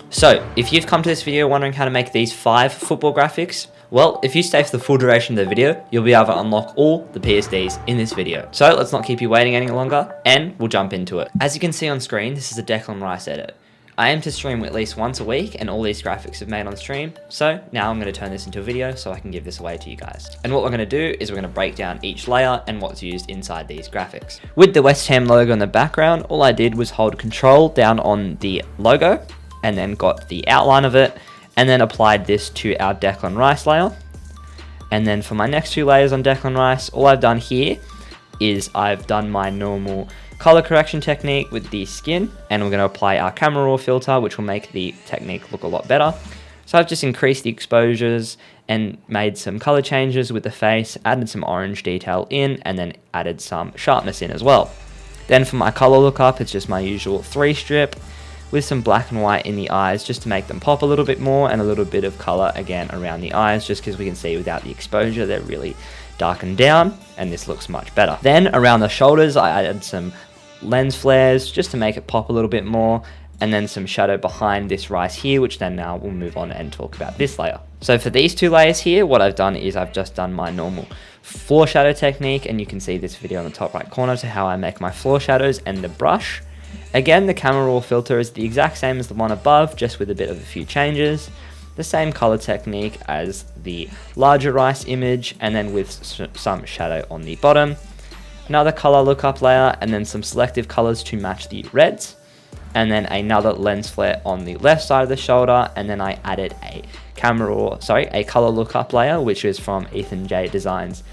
So, if you've come to this video wondering how to make these 5 football graphics, well, if you stay for the full duration of the video, you'll be able to unlock all the PSDs in this video. So let's not keep you waiting any longer, and we'll jump into it. As you can see on screen, this is a Declan Rice edit. I aim to stream at least once a week, and all these graphics are made on stream, so now I'm going to turn this into a video so I can give this away to you guys. And what we're going to do is we're going to break down each layer and what's used inside these graphics. With the West Ham logo in the background, all I did was hold Control down on the logo, and then got the outline of it, and then applied this to our Declan Rice layer. And then for my next 2 layers on Declan Rice, all I've done here is I've done my normal color correction technique with the skin, and we're going to apply our camera raw filter, which will make the technique look a lot better. So I've just increased the exposures and made some color changes with the face, added some orange detail in, and then added some sharpness in as well. Then for my color lookup, it's just my usual 3 strip with some black and white in the eyes just to make them pop a little bit more, and a little bit of color again around the eyes, just because we can see without the exposure they're really darkened down, and this looks much better. Then around the shoulders I added some lens flares just to make it pop a little bit more, and then some shadow behind this Rice here, which then now we'll move on and talk about this layer. So for these 2 layers here, what I've done is I've just done my normal floor shadow technique, and you can see this video in the top right corner to how I make my floor shadows and the brush. Again, the camera raw filter is the exact same as the one above, just with a bit of a few changes. The same color technique as the larger Rice image, and then with some shadow on the bottom. Another color lookup layer, and then some selective colors to match the reds. And then another lens flare on the left side of the shoulder, and then I added a color lookup layer, which is from Ethan J Designs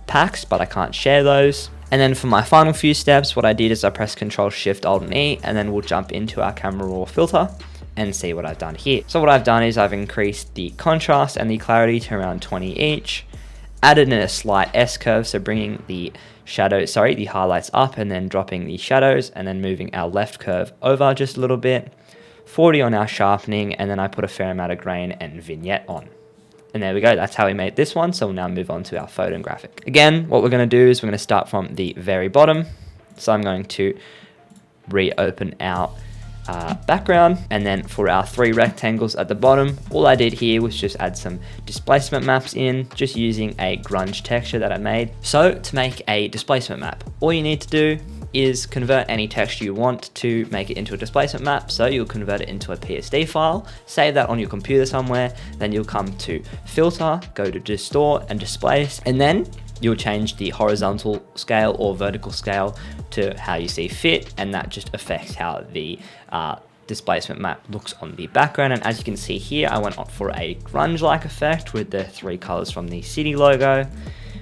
packs, but I can't share those. And then for my final few steps, what I did is I pressed Ctrl Shift Alt and E, and then we'll jump into our camera raw filter and see what I've done here. So what I've done is I've increased the contrast and the clarity to around 20 each, added in a slight S curve, so bringing the the highlights up and then dropping the shadows, and then moving our left curve over just a little bit, 40 on our sharpening, and then I put a fair amount of grain and vignette on. And there we go, that's how we made this one. So we'll now move on to our photo graphic. Again, what we're going to do is we're going to start from the very bottom. So I'm going to reopen our background, and then for our 3 rectangles at the bottom, all I did here was just add some displacement maps in, just using a grunge texture that I made. So to make a displacement map, all you need to do is convert any texture you want to make it into a displacement map. So you'll convert it into a PSD file, save that on your computer somewhere, then you'll come to filter, go to distort and displace, and then you'll change the horizontal scale or vertical scale to how you see fit, and that just affects how the displacement map looks on the background. And as you can see here, I went for a grunge-like effect with the 3 colors from the city logo,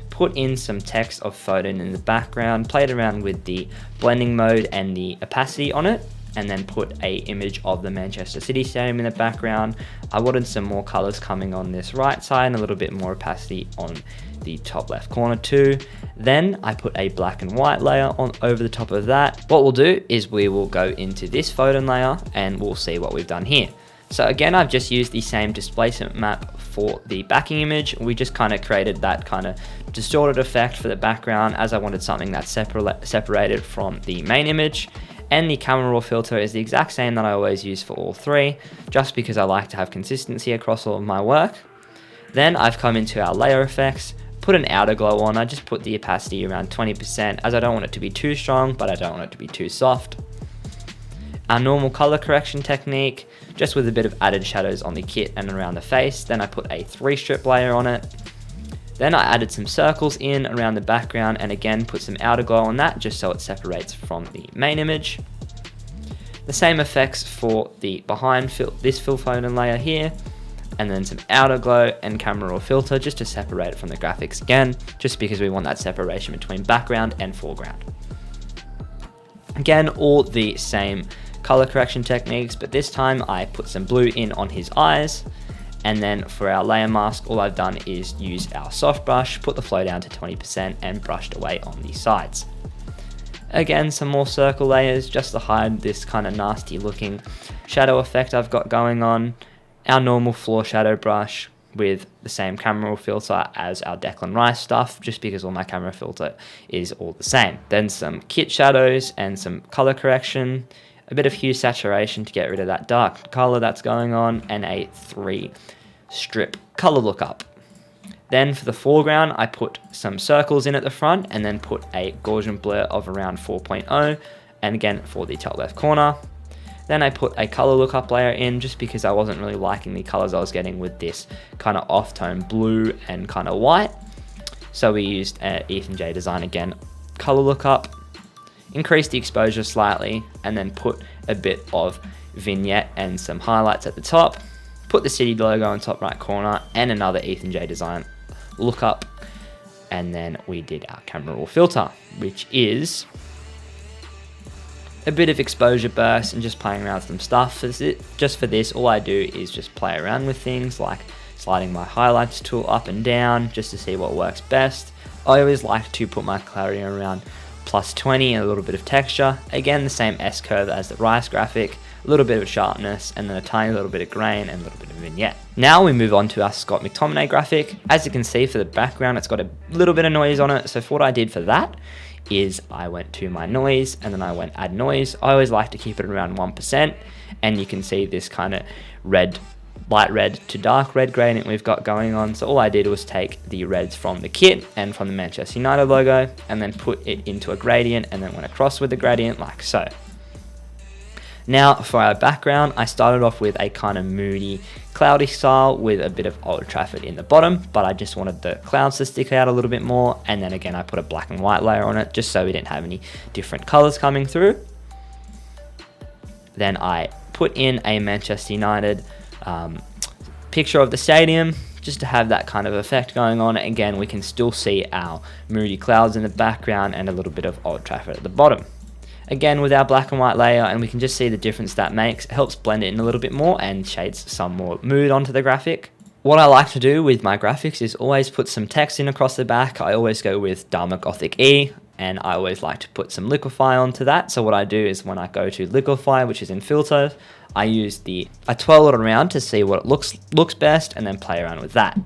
put in some text of Foden in the background, played around with the blending mode and the opacity on it, and then put a image of the Manchester City Stadium in the background. I wanted some more colors coming on this right side and a little bit more opacity on the top left corner too. Then I put a black and white layer on over the top of that. What we'll do is we will go into this Foden layer and we'll see what we've done here. So again, I've just used the same displacement map for the backing image. We just kind of created that kind of distorted effect for the background, as I wanted something that's separated from the main image. And the camera raw filter is the exact same that I always use for all 3, just because I like to have consistency across all of my work. Then I've come into our layer effects, put an outer glow on. I just put the opacity around 20%, as I don't want it to be too strong, but I don't want it to be too soft. Our normal color correction technique, just with a bit of added shadows on the kit and around the face. Then I put a 3 strip layer on it. Then I added some circles in around the background, and again put some outer glow on that just so it separates from the main image. The same effects for the behind this Phil Foden layer here, and then some outer glow and camera raw filter just to separate it from the graphics again, just because we want that separation between background and foreground. Again, all the same color correction techniques, but this time I put some blue in on his eyes. And then for our layer mask, all I've done is use our soft brush, put the flow down to 20% and brushed away on the sides. Again, some more circle layers just to hide this kind of nasty looking shadow effect I've got going on. Our normal floor shadow brush with the same camera raw filter as our Declan Rice stuff, just because all my camera filter is all the same. Then some kit shadows and some color correction. a bit of hue saturation to get rid of that dark color that's going on, and a 3 strip color lookup. Then for the foreground, I put some circles in at the front and then put a Gaussian blur of around 4.0, and again for the top left corner. Then I put a color lookup layer in just because I wasn't really liking the colors I was getting with this kind of off-tone blue and kind of white. So we used Ethan J Design again, color lookup, increased the exposure slightly, and then put a bit of vignette and some highlights at the top. Put the city logo on top right corner and another Ethan J Design lookup. And then we did our camera raw filter, which is a bit of exposure burst and just playing around with some stuff. Just for this, all I do is just play around with things like sliding my highlights tool up and down just to see what works best. I always like to put my clarity around +20 and a little bit of texture. Again, the same S-curve as the Rice graphic, a little bit of sharpness, and then a tiny little bit of grain and a little bit of vignette. Now we move on to our Scott McTominay graphic. As you can see for the background, it's got a little bit of noise on it. So for what I did for that is I went to my noise and then I went add noise. I always like to keep it around 1%, and you can see this kind of red, light red to dark red gradient we've got going on. So all I did was take the reds from the kit and from the Manchester United logo and then put it into a gradient and then went across with the gradient like so. Now for our background, I started off with a kind of moody, cloudy style with a bit of Old Trafford in the bottom, but I just wanted the clouds to stick out a little bit more. And then again, I put a black and white layer on it just so we didn't have any different colors coming through. Then I put in a Manchester United picture of the stadium just to have that kind of effect going on. Again, we can still see our moody clouds in the background and a little bit of Old Trafford at the bottom. Again, with our black and white layer, and we can just see the difference that makes. It helps blend it in a little bit more and shades some more mood onto the graphic. What I like to do with my graphics is always put some text in across the back. I always go with Dharma Gothic E, and I always like to put some liquify onto that. So what I do is when I go to liquify, which is in filters, I twirl it around to see what it looks best and then play around with that.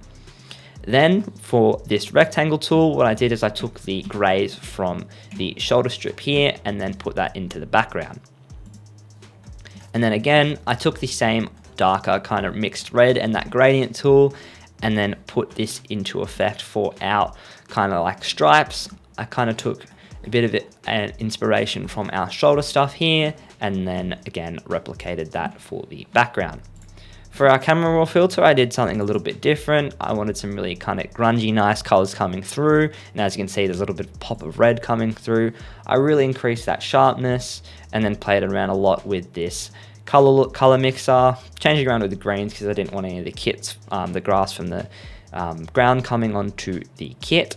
Then for this rectangle tool, what I did is I took the grays from the shoulder strip here and then put that into the background. And then again, I took the same darker kind of mixed red and that gradient tool and then put this into effect for our kind of like stripes. I kind of took a bit of an inspiration from our shoulder stuff here and then again replicated that for the background. For our camera raw filter, I did something a little bit different. I wanted some really kind of grungy, nice colors coming through. And as you can see, there's a little bit of pop of red coming through. I really increased that sharpness and then played around a lot with this color mixer, changing around with the greens because I didn't want any of the kits, the grass from the ground coming onto the kit.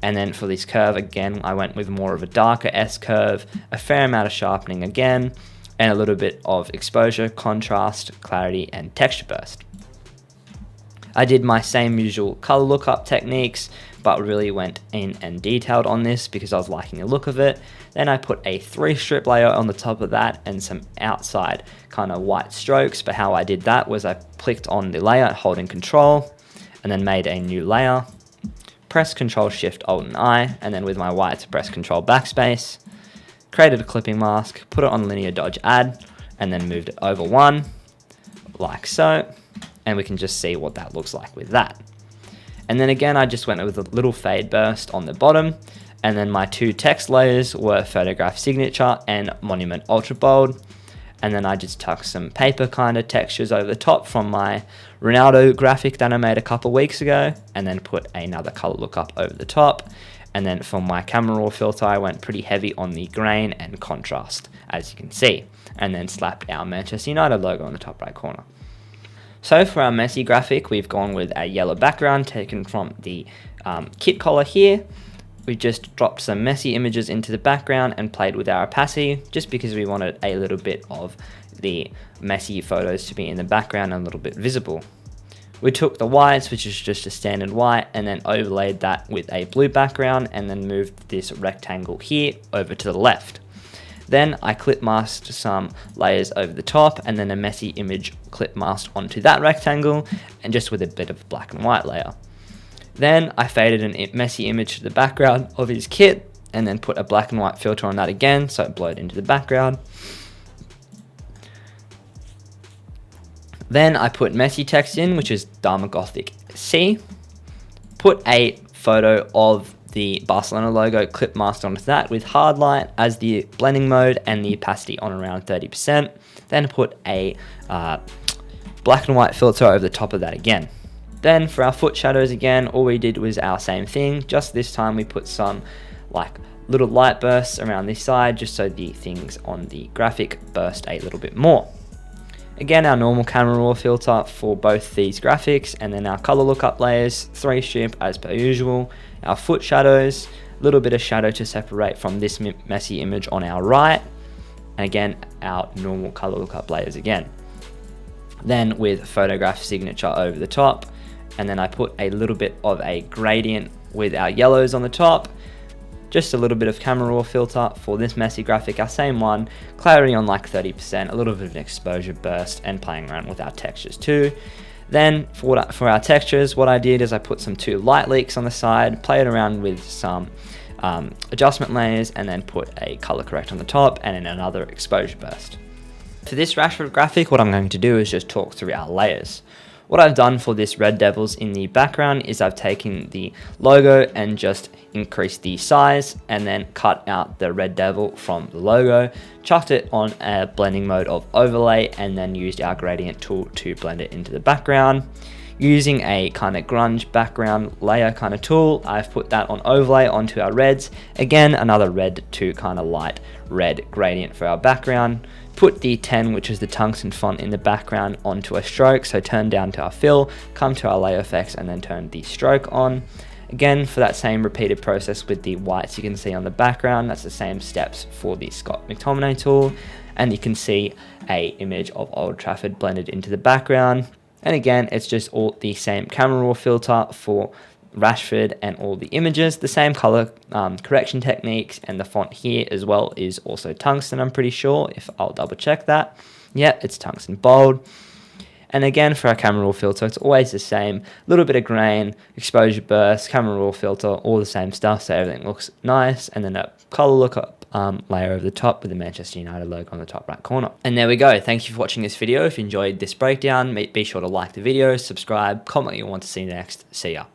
And then for this curve, again, I went with more of a darker S curve, a fair amount of sharpening again, and a little bit of exposure, contrast, clarity, and texture burst. I did my same usual color lookup techniques, but really went in and detailed on this because I was liking the look of it. Then I put a 3 strip layer on the top of that and some outside kind of white strokes. But how I did that was I clicked on the layer, holding Control, and then made a new layer. Press Control Shift Alt and I, and then with my whites press Control Backspace. Created a clipping mask, put it on linear dodge add, and then moved it over 1, like so, and we can just see what that looks like with that. And then again, I just went with a little fade burst on the bottom, and then my 2 text layers were Photograph Signature and Monument Ultra Bold, and then I just tucked some paper kind of textures over the top from my Ronaldo graphic that I made a couple weeks ago, and then put another color lookup over the top. And then for my camera raw filter, I went pretty heavy on the grain and contrast, as you can see, and then slapped our Manchester United logo on the top right corner. So for our Messi graphic, we've gone with a yellow background taken from the kit collar here. We just dropped some Messi images into the background and played with our opacity, just because we wanted a little bit of the Messi photos to be in the background and a little bit visible. We took the whites, which is just a standard white, and then overlaid that with a blue background and then moved this rectangle here over to the left. Then I clip masked some layers over the top and then a Messi image clip masked onto that rectangle and just with a bit of black and white layer. Then I faded an Messi image to the background of his kit and then put a black and white filter on that again so it blurred into the background. Then I put Messi text in, which is Dharma Gothic C. Put a photo of the Barcelona logo clip masked onto that with hard light as the blending mode and the opacity on around 30%. Then put a black and white filter over the top of that again. Then for our foot shadows again, all we did was our same thing, just this time we put some like little light bursts around this side just so the things on the graphic burst a little bit more. Again, our normal camera raw filter for both these graphics, and then our color lookup layers, 3-strip as per usual, our foot shadows, a little bit of shadow to separate from this messy image on our right, and again, our normal color lookup layers again. Then with photograph signature over the top, and then I put a little bit of a gradient with our yellows on the top, just a little bit of camera raw filter for this messy graphic, our same one, clarity on like 30%, a little bit of an exposure burst, and playing around with our textures too. Then for our textures, what I did is I put some 2 light leaks on the side, played around with some adjustment layers, and then put a color correct on the top and then another exposure burst. For this Rashford graphic, what I'm going to do is just talk through our layers. What I've done for this Red Devils in the background is I've taken the logo and just increased the size and then cut out the Red Devil from the logo, chucked it on a blending mode of overlay, and then used our gradient tool to blend it into the background. Using a kind of grunge background layer kind of tool, I've put that on overlay onto our reds. Again, another red to kind of light red gradient for our background. Put the 10, which is the tungsten font, in the background onto a stroke, so turn down to our fill, come to our layer effects, and then turn the stroke on. Again, for that same repeated process with the whites you can see on the background, that's the same steps for the McTominay tool, and you can see a image of Old Trafford blended into the background. And again, it's just all the same camera raw filter for Rashford and all the images, the same color correction techniques, and the font here as well is also tungsten, I'm pretty sure, if I'll double check that. Yeah, it's tungsten bold. And again, for our camera raw filter, it's always the same, little bit of grain, exposure burst, camera raw filter, all the same stuff, so everything looks nice. And then a color lookup layer over the top with the Manchester United logo on the top right corner. And there we go. Thank you for watching this video. If you enjoyed this breakdown, be sure to like the video, subscribe, comment what you want to see next. See ya.